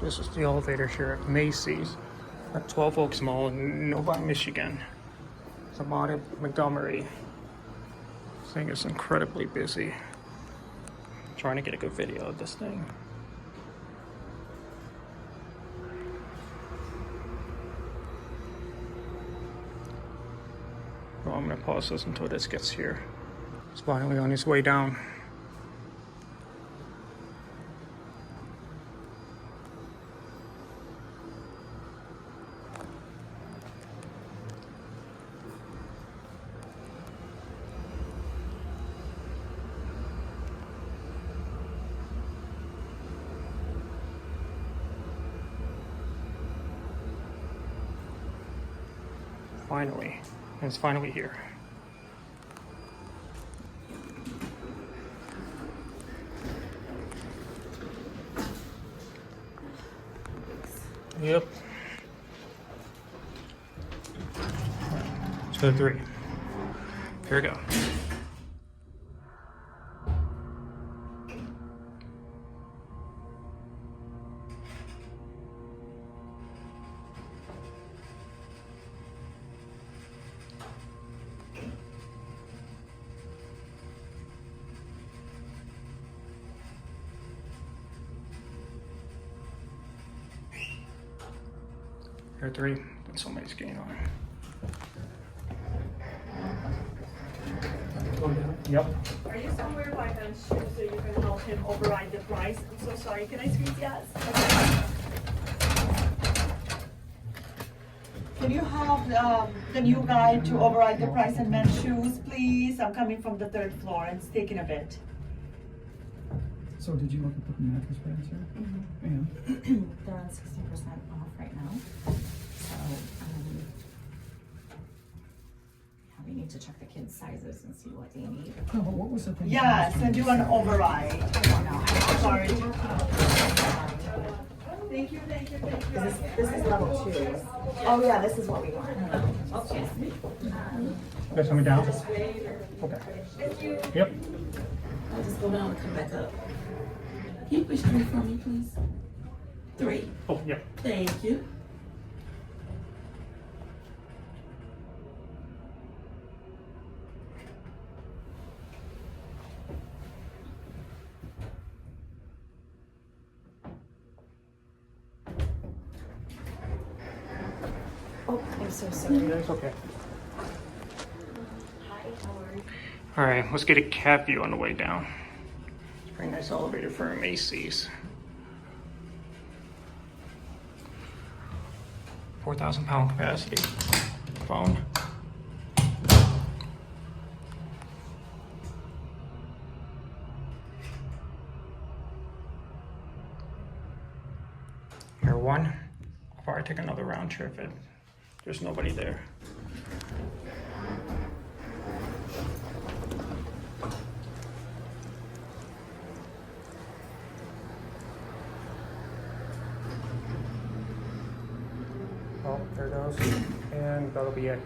This is the elevator here at Macy's at 12 Oaks Mall in Novi, Michigan. It's about it, Montgomery. This thing is incredibly busy. I'm trying to get a good video of this thing. Well, I'm gonna pause this until this gets here. It's finally on its way down. Finally, and it's finally here. Yep. 2, 3. Here we go. Here 3, and somebody's getting on. Yep. Are you somewhere by bench so you can help him override the price? I'm so sorry. Can I squeeze yes? Okay. Can you have the new guy to override the price on men's shoes, please? I'm coming from the 3rd floor and it's taking a bit. So did you look at the mattress brands here? Mm-hmm. They're on 60% off right now. So, yeah, we need to check the kids' sizes and see what they need. No, but what was the thing? Yes, and do an override. I don't know. Sorry. Thank you. This is level 2. Oh yeah, this is what we want. Okay. Guys, coming down? Okay. Yep. I'll just go down and come back up. Can you push 3 for me, please? 3. Oh, yeah. Thank you. Oh, I'm so sorry. It's okay. Hi, how are you? All right, let's get a cat view on the way down. It's a pretty nice elevator for a Macy's. 4,000 pound capacity. Phone. Here 1. I'll probably take another round trip if there's nobody there. Oh, there it goes. And that'll be it.